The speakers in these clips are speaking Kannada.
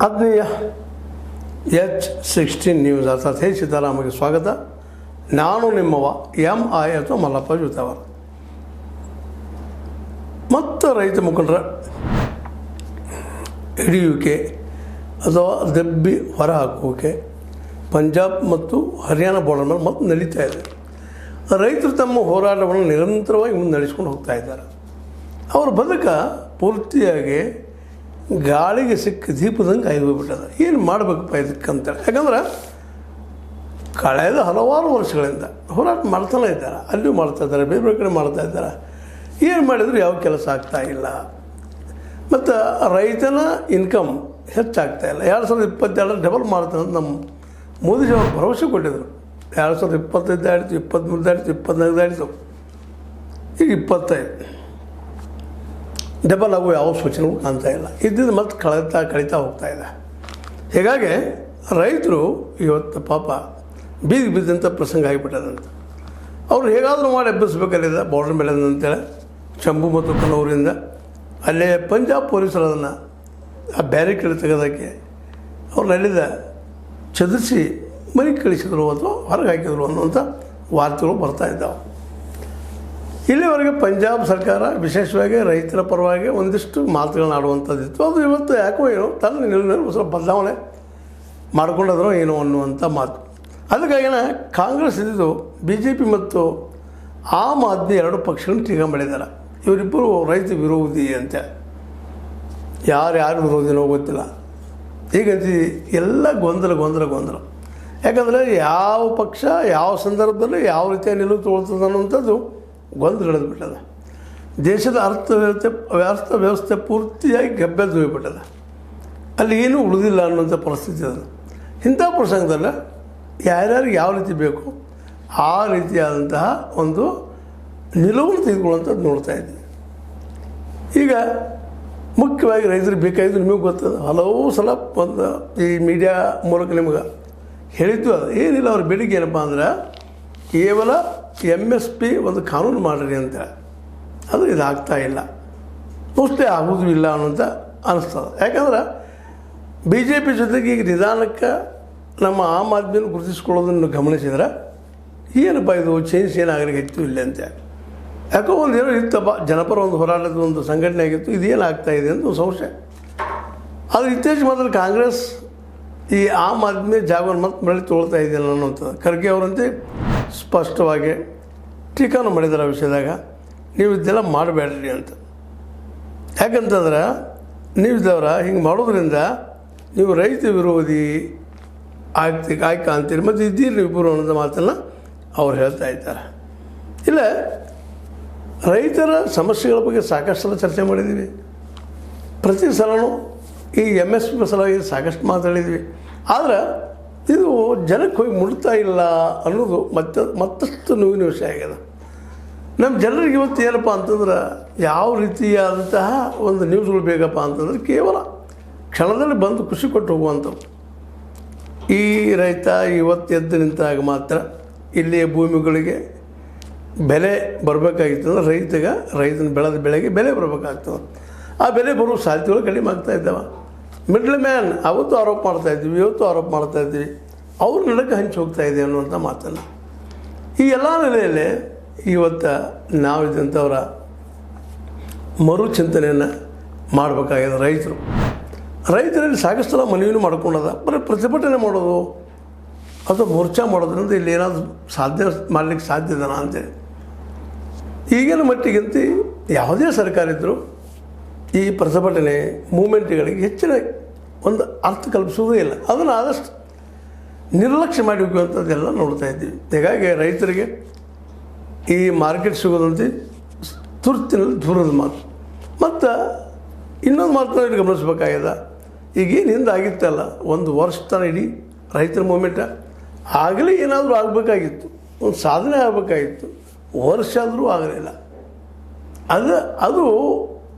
ಆತ್ಮೀಯ H16 ನ್ಯೂಸ್ ಅರ್ಥಾತ್ ಹೇ ಸೀತಾರಾಮಗೆ ಸ್ವಾಗತ. ನಾನು ನಿಮ್ಮವ MI ಅಥವಾ ಮಲ್ಲಪ್ಪ ಜೂತವರ. ಮತ್ತು ರೈತ ಮುಖಂಡರ ಹಿಡಿಯುವಿಕೆ ಅಥವಾ ದಬ್ಬಿ ಹೊರ ಹಾಕುವಿಕೆ ಪಂಜಾಬ್ ಮತ್ತು ಹರಿಯಾಣ ಬಾರ್ಡರ್ ಮೇಲೆ ಮತ್ತೆ ನಡೀತಾ ಇದೆ. ರೈತರು ತಮ್ಮ ಹೋರಾಟವನ್ನು ನಿರಂತರವಾಗಿ ಮುಂದೆ ನಡೆಸ್ಕೊಂಡು ಹೋಗ್ತಾ ಇದ್ದಾರೆ. ಅವರ ಬದುಕ ಪೂರ್ತಿಯಾಗಿ ಗಾಳಿಗೆ ಸಿಕ್ಕ ದೀಪದಂಗೆ ಆಗೋಗ್ಬಿಟ್ಟದ. ಏನು ಮಾಡಬೇಕಪ್ಪ ಇದಕ್ಕಂತೇಳಿ, ಯಾಕಂದ್ರೆ ಕಳೆದ ಹಲವಾರು ವರ್ಷಗಳಿಂದ ಹೋರಾಟ ಮಾಡ್ತಾನೆ ಇದ್ದಾರೆ. ಅಲ್ಲಿಯೂ ಮಾಡ್ತಾ ಇದ್ದಾರೆ, ಬೇರೆ ಬೇರೆ ಕಡೆ ಮಾಡ್ತಾ ಇದ್ದಾರೆ. ಏನು ಮಾಡಿದರೂ ಯಾವ ಕೆಲಸ ಆಗ್ತಾ ಇಲ್ಲ. ಮತ್ತು ರೈತನ ಇನ್ಕಮ್ ಹೆಚ್ಚಾಗ್ತಾ ಇಲ್ಲ. 2022 ಡಬಲ್ ಮಾಡ್ತಾನೆ ಅಂತ ನಮ್ಮ ಮೋದಿಜಿ ಅವರು ಭರವಸೆ ಕೊಟ್ಟಿದ್ದರು. 2025 ಆಯಿತು, 23 ಆಯಿತು, 24 ಆಯಿತು, ಈಗ 25 ಡಬಲ್ ಆಗೋ ಯಾವ ಸೂಚನೆಗೂ ಕಾಣ್ತಾ ಇಲ್ಲ. ಇದ್ದಿದ್ದು ಮತ್ತೆ ಕಳೀತಾ ಹೋಗ್ತಾ ಇದೆ. ಹೀಗಾಗಿ ರೈತರು ಇವತ್ತು ಪಾಪ ಬೀದಿಗೆ ಬಿದ್ದಂಥ ಪ್ರಸಂಗ ಆಗಿಬಿಟ್ಟದಂತ. ಅವರು ಹೇಗಾದರೂ ಮಾಡಿ ಎಬ್ಬಿಸ್ಬೇಕಲ್ಲಿದೆ ಬಾರ್ಡರ್ ಮೇಲೆ ಅಂತೇಳಿ ಜಮ್ಮು ಮತ್ತು ಕನೂರಿಂದ ಅಲ್ಲೇ ಪಂಜಾಬ್ ಪೊಲೀಸರು ಅದನ್ನು ಆ ಬ್ಯಾರಿಕೇಡ್ ತೆಗೆದಕ್ಕೆ ಅವ್ರನ್ನ ಅಲ್ಲಿಂದ ಚದುರಿಸಿ ಮನೆಗೆ ಕಳಿಸಿದ್ರು ಅಥವಾ ಹೊರಗೆ ಹಾಕಿದ್ರು ಅನ್ನುವಂಥ ವಾರ್ತೆಗಳು ಬರ್ತಾ ಇದ್ದಾವೆ. ಇಲ್ಲಿವರೆಗೆ ಪಂಜಾಬ್ ಸರ್ಕಾರ ವಿಶೇಷವಾಗಿ ರೈತರ ಪರವಾಗಿ ಒಂದಿಷ್ಟು ಮಾತುಗಳನ್ನ ಆಡುವಂಥದ್ದಿತ್ತು. ಅದು ಇವತ್ತು ಯಾಕೋ ಏನೋ ತನ್ನ ನಿಲುವಿನಲ್ಲಿ ಸ್ವಲ್ಪ ಬದಲಾವಣೆ ಮಾಡ್ಕೊಂಡದ್ರು ಏನೋ ಅನ್ನುವಂಥ ಮಾತು. ಅದಕ್ಕಾಗಿನ ಕಾಂಗ್ರೆಸ್ ಇದ್ದು BJP ಮತ್ತು ಆಮ್ ಆದ್ಮಿ ಎರಡು ಪಕ್ಷಗಳನ್ನು ಟೀಕಾ ಮಾಡಿದ್ದಾರೆ. ಇವರಿಬ್ಬರು ರೈತ ವಿರೋಧಿ ಅಂತ. ಯಾರು ವಿರೋಧಿನೋ ಗೊತ್ತಿಲ್ಲ. ಹೀಗಂತ ಎಲ್ಲ ಗೊಂದಲ. ಯಾಕಂದರೆ ಯಾವ ಪಕ್ಷ ಯಾವ ಸಂದರ್ಭದಲ್ಲಿ ಯಾವ ರೀತಿಯ ನಿಲುವು ತಗೊಳ್ತದೆ ಅನ್ನುವಂಥದ್ದು ಗೊಂದಲ ಹಿಡಿದ್ಬಿಟ್ಟದ. ದೇಶದ ಅರ್ಥವ್ಯವಸ್ಥೆ ಪೂರ್ತಿಯಾಗಿ ಗಬ್ಬೆದ್ದು ಹೋಗಿಬಿಟ್ಟದ. ಅಲ್ಲಿ ಏನೂ ಉಳಿದಿಲ್ಲ ಅನ್ನುವಂಥ ಪರಿಸ್ಥಿತಿ ಅದು. ಇಂಥ ಪ್ರಸಂಗದಲ್ಲಿ ಯಾರ್ಯಾರಿಗೆ ಯಾವ ರೀತಿ ಬೇಕು ಆ ರೀತಿಯಾದಂತಹ ಒಂದು ನಿಲುವನ್ನು ತೆಗೆದುಕೊಳ್ಳುವಂಥದ್ದು ನೋಡ್ತಾ ಇದ್ದೀವಿ. ಈಗ ಮುಖ್ಯವಾಗಿ ರೈತರಿಗೆ ಬೇಕಾಗಿದ್ದು ನಿಮಗೆ ಗೊತ್ತದ. ಹಲವು ಸಲ ಒಂದು ಈ ಮೀಡಿಯಾ ಮೂಲಕ ನಿಮ್ಗೆ ಹೇಳಿದ್ದು ಅದು ಏನಿಲ್ಲ. ಅವ್ರ ಬೇಡಿಕೆ ಏನಪ್ಪ ಅಂದ್ರೆ ಕೇವಲ MSP ಒಂದು ಕಾನೂನು ಮಾಡಿರಿ ಅಂತ. ಅದು ಇದಾಗ್ತಾ ಇಲ್ಲ, ಮೋಸ್ಟ್ಲಿ ಆಗೋದು ಇಲ್ಲ ಅನ್ನೋಂಥ ಅನ್ನಿಸ್ತದೆ. ಯಾಕಂದ್ರೆ BJP ಜೊತೆಗೆ ಈಗ ನಿಧಾನಕ್ಕೆ ನಮ್ಮ ಆಮ್ ಆದ್ಮಿಯನ್ನು ಗುರುತಿಸ್ಕೊಳ್ಳೋದನ್ನು ಗಮನಿಸಿದ್ರೆ ಏನಪ್ಪ ಇದು ಚೇಂಜ್ ಏನಾಗಲಿಕ್ಕೆ ಹೆಚ್ಚು ಇಲ್ಲ ಅಂತ. ಯಾಕೋ ಒಂದೇನೋ ಇತ್ತಪ್ಪ, ಜನಪರ ಒಂದು ಹೋರಾಟದ ಒಂದು ಸಂಘಟನೆ ಆಗಿತ್ತು, ಇದೇನಾಗ್ತಾ ಇದೆ ಅಂತ ಒಂದು ಸಂಶಯ. ಆದರೆ ಇತ್ತೀಚೆಗೆ ಮಾತ್ರ ಕಾಂಗ್ರೆಸ್ ಈ ಆಮ್ ಆದ್ಮಿ ಜಾಗವನ್ನು ಮತ್ತೆ ಮರಳಿ ತೊಗೊಳ್ತಾ ಇದೆಯಲ್ಲ ಅನ್ನೋಂಥದ್ದು. ಖರ್ಗೆ ಅವರಂತೆ ಸ್ಪಷ್ಟವಾಗಿ ಟೀಕಾನು ಮಾಡಿದ್ದಾರೆ ಆ ವಿಷಯದಾಗ. ನೀವು ಇದೆಲ್ಲ ಮಾಡಬೇಡ್ರಿ ಅಂತ. ಯಾಕಂತಂದ್ರೆ ನೀವಿದ್ದವ್ರ ಹಿಂಗೆ ಮಾಡೋದ್ರಿಂದ ನೀವು ರೈತ ವಿರೋಧಿ ಆಯ್ಕೆ ಅಂತೀರಿ ಮತ್ತು ಇದ್ದೀರಿ ನೀವು ಇಬ್ಬರು ಅನ್ನೋದು ಮಾತನ್ನು ಅವ್ರು ಹೇಳ್ತಾ ಇದ್ದಾರೆ. ಇಲ್ಲ, ರೈತರ ಸಮಸ್ಯೆಗಳ ಬಗ್ಗೆ ಸಾಕಷ್ಟು ಸಲ ಚರ್ಚೆ ಮಾಡಿದ್ದೀವಿ. ಪ್ರತಿ ಸಲವೂ ಈ MSP ಸಲುವಾಗಿ ಸಾಕಷ್ಟು ಮಾತಾಡಿದ್ವಿ. ಆದರೆ ಇದು ಜನಕ್ಕೆ ಹೋಗಿ ಮುಟ್ತಾ ಇಲ್ಲ ಅನ್ನೋದು ಮತ್ತಷ್ಟು ನೋವಿನ ವಿಷಯ ಆಗ್ಯದ. ನಮ್ಮ ಜನರಿಗೆ ಇವತ್ತು ಏನಪ್ಪ ಅಂತಂದ್ರೆ ಯಾವ ರೀತಿಯಾದಂತಹ ಒಂದು ನ್ಯೂಸ್ಗಳು ಬೇಕಪ್ಪ ಅಂತಂದ್ರೆ ಕೇವಲ ಕ್ಷಣದಲ್ಲಿ ಬಂದು ಖುಷಿ ಕೊಟ್ಟು ಹೋಗುವಂಥವು. ಈ ರೈತ ಇವತ್ತು ಎದ್ದು ನಿಂತಾಗ ಮಾತ್ರ ಇಲ್ಲಿಯ ಭೂಮಿಗಳಿಗೆ ಬೆಲೆ ಬರಬೇಕಾಗಿತ್ತು ಅಂದ್ರೆ ರೈತನ ಬೆಳೆದ ಬೆಳೆಗೆ ಬೆಲೆ ಬರಬೇಕಾಗ್ತದೆ. ಆ ಬೆಲೆ ಬರುವ ಸಾಧ್ಯತೆಗಳು ಕಡಿಮೆ ಆಗ್ತಾ ಇದ್ದಾವೆ. ಮಿಡ್ಲ್ ಮ್ಯಾನ್ ಅವತ್ತು ಆರೋಪ ಮಾಡ್ತಾಯಿದ್ವಿ, ಇವತ್ತು ಆರೋಪ ಮಾಡ್ತಾಯಿದ್ವಿ, ಅವ್ರ ನಡಕ್ಕೆ ಹಂಚಿ ಹೋಗ್ತಾ ಇದೆ ಅನ್ನುವಂಥ ಮಾತನ್ನು. ಈ ಎಲ್ಲ ನೆಲೆಯಲ್ಲಿ ಇವತ್ತು ನಾವಿದ್ದಂಥವರ ಮರುಚಿಂತನೆಯನ್ನು ಮಾಡಬೇಕಾಗಿದೆ. ರೈತರಲ್ಲಿ ಸಾಕಷ್ಟು ಸಲ ಮನವಿನೂ ಮಾಡ್ಕೊಂಡದ. ಬರೀ ಪ್ರತಿಭಟನೆ ಮಾಡೋದು ಅಥವಾ ಮೋರ್ಚಾ ಮಾಡೋದ್ರಿಂದ ಇಲ್ಲಿ ಏನಾದರೂ ಮಾಡಲಿಕ್ಕೆ ಸಾಧ್ಯ ಇದೆನಾ ಅಂತೇಳಿ ಈಗಿನ ಮಟ್ಟಿಗಂತ ಯಾವುದೇ ಸರ್ಕಾರ ಇದ್ದರೂ ಈ ಪ್ರತಿಭಟನೆ ಮೂಮೆಂಟ್ಗಳಿಗೆ ಹೆಚ್ಚಿನ ಒಂದು ಅರ್ಥ ಕಲ್ಪಿಸುವುದೇ ಇಲ್ಲ. ಅದನ್ನು ಆದಷ್ಟು ನಿರ್ಲಕ್ಷ್ಯ ಮಾಡಿ ಹೋಗುವಂಥದ್ದೆಲ್ಲ ನೋಡ್ತಾ ಇದ್ದೀವಿ. ಹೀಗಾಗಿ ರೈತರಿಗೆ ಈ ಮಾರ್ಕೆಟ್ ಸಿಗೋದಂತೆ ತುರ್ತಿನಲ್ಲಿ ದೂರದ ಮಾತು. ಮತ್ತು ಇನ್ನೊಂದು ಮಾತನ್ನ ಇಲ್ಲಿ ಗಮನಿಸಬೇಕಾಗಿದೆ. ಈಗೇನು ಹಿಂದೆ ಆಗಿತ್ತಲ್ಲ, ಒಂದು ವರ್ಷ ತನಕ ಇಡೀ ರೈತರ ಮೂಮೆಂಟ ಆಗಲೇ ಏನಾದರೂ ಆಗಬೇಕಾಗಿತ್ತು, ಒಂದು ಸಾಧನೆ ಆಗಬೇಕಾಗಿತ್ತು. ವರ್ಷ ಆದರೂ ಆಗಲಿಲ್ಲ. ಅದು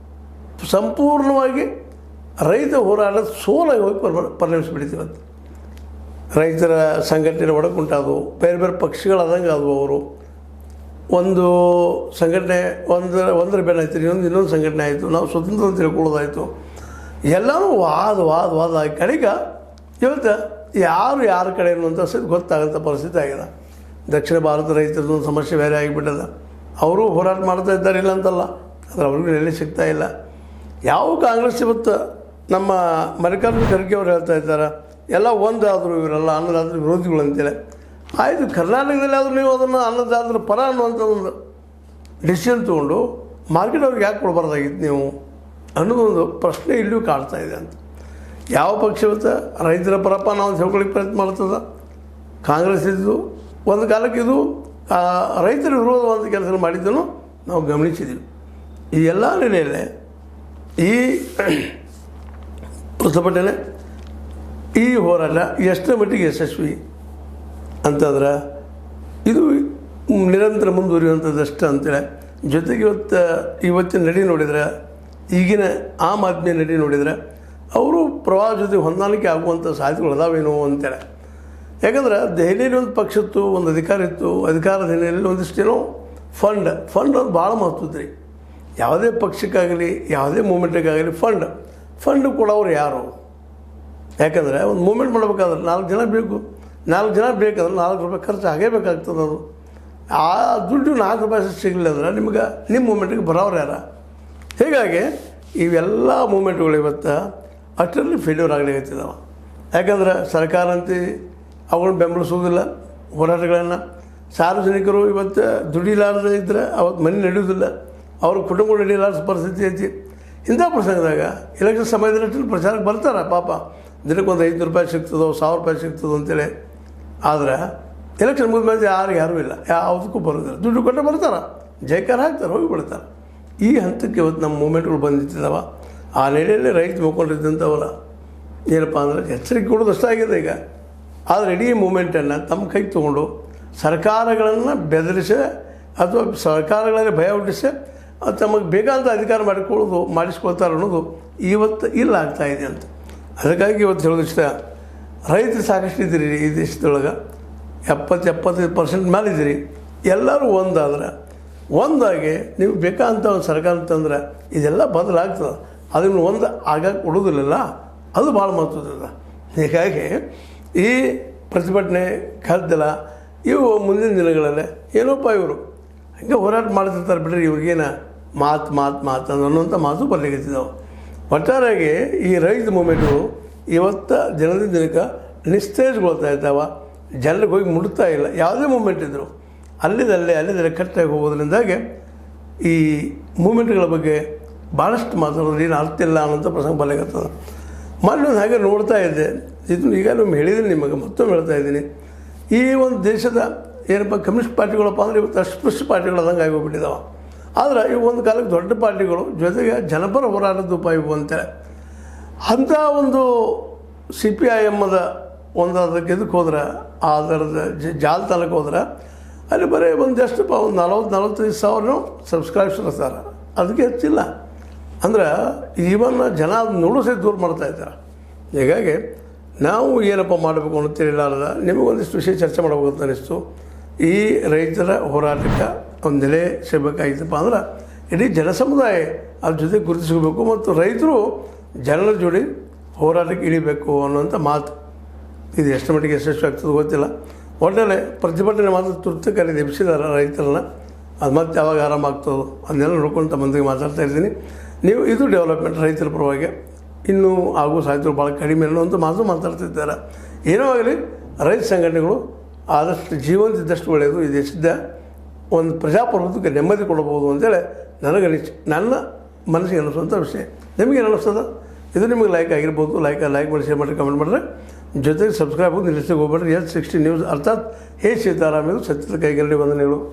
ಸಂಪೂರ್ಣವಾಗಿ ರೈತ ಹೋರಾಟದ ಸೋಲಾಗಿ ಹೋಗಿ ಪರಿಣಮಿಸಿಬಿಡ್ತೀವಂತ. ರೈತರ ಸಂಘಟನೆ ಒಡಕುಂಟಾದವು, ಬೇರೆ ಬೇರೆ ಪಕ್ಷಗಳಾದಂಗೆ ಆದವು. ಅವರು ಒಂದು ಸಂಘಟನೆ ಒಂದರ ಬೆನ್ನ ಆಯ್ತು, ಇನ್ನೊಂದು ಸಂಘಟನೆ ಆಯಿತು, ನಾವು ಸ್ವತಂತ್ರ ಅಂತ ತಿಳ್ಕೊಳ್ಳೋದಾಯಿತು. ಎಲ್ಲನೂ ವಾದ ಆಗಿ ಕಡೆಗೆ ಇವತ್ತು ಯಾರು ಯಾರ ಕಡೆ ಅನ್ನುವಂಥ ಸಹಿತ ಗೊತ್ತಾಗಂಥ ಪರಿಸ್ಥಿತಿ ಆಗಿದೆ. ದಕ್ಷಿಣ ಭಾರತ ರೈತರದ್ದು ಸಮಸ್ಯೆ ಬೇರೆ ಆಗಿಬಿಟ್ಟದ. ಅವರು ಹೋರಾಟ ಮಾಡ್ತಾ ಇದ್ದಾರೆ ಇಲ್ಲ ಅಂತಲ್ಲ, ಆದರೆ ಅವ್ರಿಗೂ ನೆಲೆ ಸಿಗ್ತಾ ಇಲ್ಲ. ಯಾವ ಕಾಂಗ್ರೆಸ್ ಇವತ್ತು ನಮ್ಮ ಮಲ್ಲಿಕಾರ್ಜುನ ಖರ್ಗೆ ಅವರು ಹೇಳ್ತಾ ಇದ್ದಾರೆ ಎಲ್ಲ ಒಂದಾದರೂ ಇವರೆಲ್ಲ ಅನ್ನದಾತರ ವಿರೋಧಿಗಳು ಅಂತೇಳಿ. ಆಯಿತು, ಕರ್ನಾಟಕದಲ್ಲಿ ಆದರೂ ನೀವು ಅದನ್ನು ಅನ್ನದಾತರ ಪರ ಅನ್ನುವಂಥ ಒಂದು ಡಿಸಿಷನ್ ತೊಗೊಂಡು ಮಾರ್ಕೆಟ್ ಅವ್ರಿಗೆ ಯಾಕೆ ಕೊಡಬಾರ್ದಾಗಿತ್ತು ನೀವು ಅನ್ನೋದೊಂದು ಪ್ರಶ್ನೆ ಇಲ್ಲಿಯೂ ಕಾಡ್ತಾ ಇದೆ ಅಂತ. ಯಾವ ಪಕ್ಷ ಇವತ್ತು ರೈತರ ಪರಪ್ಪ ನಾವು ಹೇಳ್ಕೊಳ್ಳಿಕ್ಕೆ ಪ್ರಯತ್ನ ಮಾಡ್ತದ? ಕಾಂಗ್ರೆಸ್ ಇದ್ದು ಒಂದು ಕಾಲಕ್ಕೆ ಇದು ರೈತರ ವಿರೋಧವಾದ ಕೆಲಸ ಮಾಡಿದ್ದನ್ನು ನಾವು ಗಮನಿಸಿದ್ದೀವಿ. ಈ ಎಲ್ಲ ನೆಲೆಯಲ್ಲೇ ಈ ಪ್ರತಿಭಟನೆ, ಈ ಹೋರಾಟ ಎಷ್ಟರ ಮಟ್ಟಿಗೆ ಯಶಸ್ವಿ ಅಂತಂದ್ರೆ ಇದು ನಿರಂತರ ಮುಂದುವರಿಯುವಂಥದ್ದಷ್ಟು ಅಂತೇಳಿ. ಜೊತೆಗೆ ಇವತ್ತಿನ ನಡೆ ನೋಡಿದರೆ, ಈಗಿನ ಆಮ್ ಆದ್ಮಿ ನಡೆ ನೋಡಿದರೆ ಅವರು ಪ್ರವಾಹ ಜೊತೆ ಹೊಂದಾಣಿಕೆ ಆಗುವಂಥ ಸಾಧ್ಯತೆಗಳು ಅದಾವೇನೋ ಅಂತೇಳಿ. ಯಾಕಂದ್ರೆ ದೆಹಲಿಯಲ್ಲಿ ಒಂದು ಪಕ್ಷ ಇತ್ತು, ಒಂದು ಅಧಿಕಾರ ಇತ್ತು, ಅಧಿಕಾರದ ಹಿನ್ನೆಲೆಯಲ್ಲಿ ಒಂದಿಷ್ಟೇನೋ ಫಂಡ್ ಅದು ಭಾಳ ಮಹತ್ವದ ರೀ. ಯಾವುದೇ ಪಕ್ಷಕ್ಕಾಗಲಿ ಯಾವುದೇ ಮೂಮೆಂಟಿಗಾಗಲಿ ಫಂಡ್ ಕೊಡೋರು ಯಾರು? ಯಾಕಂದರೆ ಒಂದು ಮೂಮೆಂಟ್ ಮಾಡಬೇಕಾದ್ರೆ 4 ಜನ ಬೇಕು. 4 ಜನ ಬೇಕಾದ್ರೆ 4 ರೂಪಾಯಿ ಖರ್ಚು ಆಗೇ ಬೇಕಾಗ್ತದೆ. ಅದು ಆ ದುಡ್ಡು 4 ರೂಪಾಯಿ ಸಿಗಲಿಲ್ಲ ಅಂದ್ರೆ ನಿಮ್ಮ ಮೂಮೆಂಟಿಗೆ ಬರೋರು ಯಾರ? ಹೀಗಾಗಿ ಇವೆಲ್ಲ ಮೂಮೆಂಟ್ಗಳು ಇವತ್ತು ಅಷ್ಟರಲ್ಲಿ ಫೇಲ್ಯೂರ್ ಆಗಲಿಕ್ಕಿದ್ದಾವೆ. ಯಾಕಂದ್ರೆ ಸರ್ಕಾರ ಅಂತ ಅವುಗಳನ್ನ ಬೆಂಬಲಿಸೋದಿಲ್ಲ ಹೋರಾಟಗಳನ್ನು. ಸಾರ್ವಜನಿಕರು ಇವತ್ತು ದುಡಿಲಾರದೇ ಇದ್ದರೆ ಅವತ್ತು ಮನೆ ನಡೆಯೋದಿಲ್ಲ, ಅವ್ರ ಕುಟುಂಬ ನಡೆಯಲಾರ್ದ ಪರಿಸ್ಥಿತಿ ಐತಿ. ಇಂಥ ಪ್ರಸಂಗದಾಗ ಎಲೆಕ್ಷನ್ ಸಮಯದಲ್ಲಿ ಪ್ರಚಾರಕ್ಕೆ ಬರ್ತಾರೆ ಪಾಪ, ದಿನಕ್ಕೊಂದು 500 ರೂಪಾಯಿ ಸಿಗ್ತದೋ 1000 ರೂಪಾಯಿ ಸಿಗ್ತದೋ ಅಂತೇಳಿ. ಆದರೆ ಎಲೆಕ್ಷನ್ ಮುಗಿದ ಮೇಲೆ ಯಾರೂ ಇಲ್ಲ, ಯಾವುದಕ್ಕೂ ಬರೋದಿಲ್ಲ. ದುಡ್ಡು ಕೊಟ್ಟು ಬರ್ತಾರೆ, ಜಯಕಾರ ಹಾಕ್ತಾರೆ, ಹೋಗಿಬಿಡ್ತಾರೆ. ಈ ಹಂತಕ್ಕೆ ಇವತ್ತು ನಮ್ಮ ಮೂಮೆಂಟ್ಗಳು ಬಂದಿದ್ದಾವ. ಆ ನೆಲೆಯಲ್ಲಿ ರೈತ ಮುಖಂಡರಿದ್ದಂಥವರ ಏನಪ್ಪ ಅಂದರೆ ಎಚ್ಚರಿಕೆ ಕೊಡೋದು ಅಷ್ಟಾಗಿದೆ ಈಗ. ಆದರೆ ಇಡೀ ಮೂಮೆಂಟನ್ನು ತಮ್ಮ ಕೈಗೆ ತೊಗೊಂಡು ಸರ್ಕಾರಗಳನ್ನು ಬೆದರಿಸಿ ಅಥವಾ ಸರ್ಕಾರಗಳಲ್ಲಿ ಭಯ ಹುಟ್ಟಿಸಿ ತಮಗೆ ಬೇಕಾದಂಥ ಅಧಿಕಾರ ಮಾಡಿಸ್ಕೊಳ್ತಾರೆ ಅನ್ನೋದು ಇವತ್ತು ಇಲ್ಲ ಆಗ್ತಾಯಿದೆ ಅಂತ. ಅದಕ್ಕಾಗಿ ಇವತ್ತು ಹೇಳೋದಿಷ್ಟ, ರೈತರು ಸಾಕಷ್ಟು ಇದ್ದೀರಿ ಈ ದೇಶದೊಳಗೆ, 70-75% ಮೇಲೆ ಇದ್ದೀರಿ. ಎಲ್ಲರೂ ಒಂದಾಗಿ ನೀವು ಬೇಕಾದಂಥ ಒಂದು ಸರ್ಕಾರ ಅಂತಂದ್ರೆ ಇದೆಲ್ಲ ಬದಲಾಗ್ತದೆ. ಅದನ್ನು ಒಂದು ಆಗಕ್ಕೆ ಕೊಡೋದಿಲ್ಲ, ಅದು ಭಾಳ ಮಹತ್ವದ. ಹೀಗಾಗಿ ಈ ಪ್ರತಿಭಟನೆ ಕದ್ದಲ ಇವು ಮುಂದಿನ ದಿನಗಳಲ್ಲಿ ಏನೋಪ್ಪ ಇವರು ಹಂಗೆ ಹೋರಾಟ ಮಾಡ್ತಿರ್ತಾರೆ ಬಿಡ್ರಿ, ಇವ್ರಿಗೇನು ಮಾತು ಅನ್ನೋಂಥ ಮಾತು ಬರ್ಲಿಕ್ಕಿದ್ದಾವೆ. ಒಟ್ಟಾರೆಯಾಗಿ ಈ ರೈತ ಮೂಮೆಂಟ್ಗಳು ಇವತ್ತು ದಿನದಿಂದ ದಿನಕ್ಕೆ ನಿಸ್ತೇಜಗೊಳ್ತಾ ಇದ್ದಾವೆ. ಜನರಿಗೆ ಹೋಗಿ ಮುಟ್ತಾ ಇಲ್ಲ. ಯಾವುದೇ ಮೂಮೆಂಟ್ ಇದ್ದರು ಅಲ್ಲಿಂದಲ್ಲೇ ಕಟ್ಟಾಗಿ ಹೋಗೋದ್ರಿಂದಾಗಿ ಈ ಮೂಮೆಂಟ್ಗಳ ಬಗ್ಗೆ ಭಾಳಷ್ಟು ಮಾತಾಡೋದು ಏನು ಅರ್ಥ ಇಲ್ಲ ಅನ್ನೋಂಥ ಪ್ರಸಂಗ ಬರ್ಲಿಕ್ಕತ್ತದ. ಮೊನ್ನೆ ಹಾಗೆ ನೋಡ್ತಾ ಇದ್ದೆ, ಇದನ್ನು ಈಗ ನಾನು ಹೇಳಿದ್ದೀನಿ ನಿಮಗೆ, ಮತ್ತೊಮ್ಮೆ ಹೇಳ್ತಾ ಇದ್ದೀನಿ. ಈ ಒಂದು ದೇಶದ ಏನಪ್ಪ ಕಮ್ಯುನಿಸ್ಟ್ ಪಾರ್ಟಿಗಳಪ್ಪ ಅಂದರೆ ಇವತ್ತು ಅಸ್ಪೃಶ್ಯ ಪಾರ್ಟಿಗಳು ಅದಂಗೆ ಆಗೋಗ್ಬಿಟ್ಟಿದ್ದಾವೆ. ಆದರೆ ಇವು ಒಂದು ಕಾಲಕ್ಕೆ ದೊಡ್ಡ ಪಾರ್ಟಿಗಳು, ಜೊತೆಗೆ ಜನಪರ ಹೋರಾಟದ ಉಪಾಯ ಇವು ಅಂತೇಳಿ. ಅಂಥ ಒಂದು CPIMದ ಒಂದು ಅದಕ್ಕೆ ಇದಕ್ಕೆ ಹೋದ್ರೆ, ಅದರದ ಜಾಲತಾಣಕ್ಕೆ ಹೋದ್ರೆ ಅಲ್ಲಿ ಬರೀ ಒಂದೆಷ್ಟಪ್ಪ ಒಂದು 40-45 ಸಾವಿರ ಸಬ್ಸ್ಕ್ರೈಬ್ಸ್ ಇರ್ತಾರೆ, ಅದಕ್ಕೆ ಹೆಚ್ಚಿಲ್ಲ. ಅಂದ್ರೆ ಈವನ್ ಜನ ಅದು ನೋಡೋ ಸಹಿತ ದೂರ ಮಾಡ್ತಾಯಿದ್ದಾರೆ. ಹೀಗಾಗಿ ನಾವು ಏನಪ್ಪ ಮಾಡಬೇಕು ಅನ್ನೋ ತಿಳಿಲಾರದ ನಿಮಗೊಂದಿಷ್ಟು ವಿಷಯ ಚರ್ಚೆ ಮಾಡಬೇಕಂತ ಅನ್ನಿಸ್ತು. ಈ ರೈತರ ಹೋರಾಟಕ್ಕೆ ಒಂದು ನೆಲೆ ಸಿಗಬೇಕಾಗಿತ್ತಪ್ಪ ಅಂದ್ರೆ ಇಡೀ ಜನಸಮುದಾಯ ಅದ್ರ ಜೊತೆ ಗುರುತಿಸ್ಕೋಬೇಕು ಮತ್ತು ರೈತರು ಜನರ ಜೋಡಿ ಹೋರಾಟಕ್ಕೆ ಇಳಿಬೇಕು ಅನ್ನುವಂಥ ಮಾತು. ಇದು ಎಷ್ಟು ಮಟ್ಟಿಗೆ ಯಶಸ್ವಿ ಆಗ್ತದೆ ಗೊತ್ತಿಲ್ಲ. ಒಟ್ಟಲ್ಲಿ ಪ್ರತಿಭಟನೆ ಮಾತ್ರ ತುರ್ತು ಕರೆದು ಎಬ್ಬಿಸಿದಾರೆ ರೈತರನ್ನ. ಅದು ಮತ್ತೆ ಯಾವಾಗ ಆರಾಮ ಆಗ್ತದೋ ಅದನ್ನೆಲ್ಲ ನೋಡ್ಕೊಂಡು ತಮ್ಮಂದಿಗೆ ಮಾತಾಡ್ತಾ ಇದ್ದೀನಿ. ನೀವು ಇದು ಡೆವಲಪ್ಮೆಂಟ್ ರೈತರ ಪರವಾಗಿ ಇನ್ನೂ ಆಗೋ ಸಾಧ್ಯತೆಗಳು ಭಾಳ ಕಡಿಮೆ ಅನ್ನೋಂಥ ಮಾತಾಡ್ತಿದ್ದಾರೆ. ಏನೋ ಆಗಲಿ ರೈತ ಸಂಘಟನೆಗಳು ಆದಷ್ಟು ಜೀವಂತ ಇದ್ದಷ್ಟು ಒಳ್ಳೆಯದು. ಈ ದೇಶದ ಒಂದು ಪ್ರಜಾಪ್ರಭುತ್ವಕ್ಕೆ ನೆಮ್ಮದಿ ಕೊಡಬಹುದು ಅಂತೇಳಿ ನನ್ನ ಮನಸ್ಸಿಗೆ ಅನ್ನಿಸುವಂಥ ವಿಷಯ. ನಿಮಗೇನು ಅನ್ನಿಸ್ತದ? ಇದು ನಿಮಗೆ ಲೈಕ್ ಆಗಿರ್ಬೋದು. ಲೈಕ್ ಮಾಡಿ, ಶೇರ್ ಮಾಡಿ, ಕಮೆಂಟ್ ಮಾಡಿದ್ರೆ, ಜೊತೆಗೆ ಸಬ್ಸ್ಕ್ರೈಬ್ ನಿಲ್ಲಿಸ್ಲಿಕ್ಕೆ ಹೋಗ್ಬೇಡ್ರಿ. S60 ನ್ಯೂಸ್ ಅರ್ಥಾತ್ ಸೀತಾರಾಮ್ ಇದು ಸತ್ಯದ ಕೈಗರಡಿ ವಂದನೆಗಳು.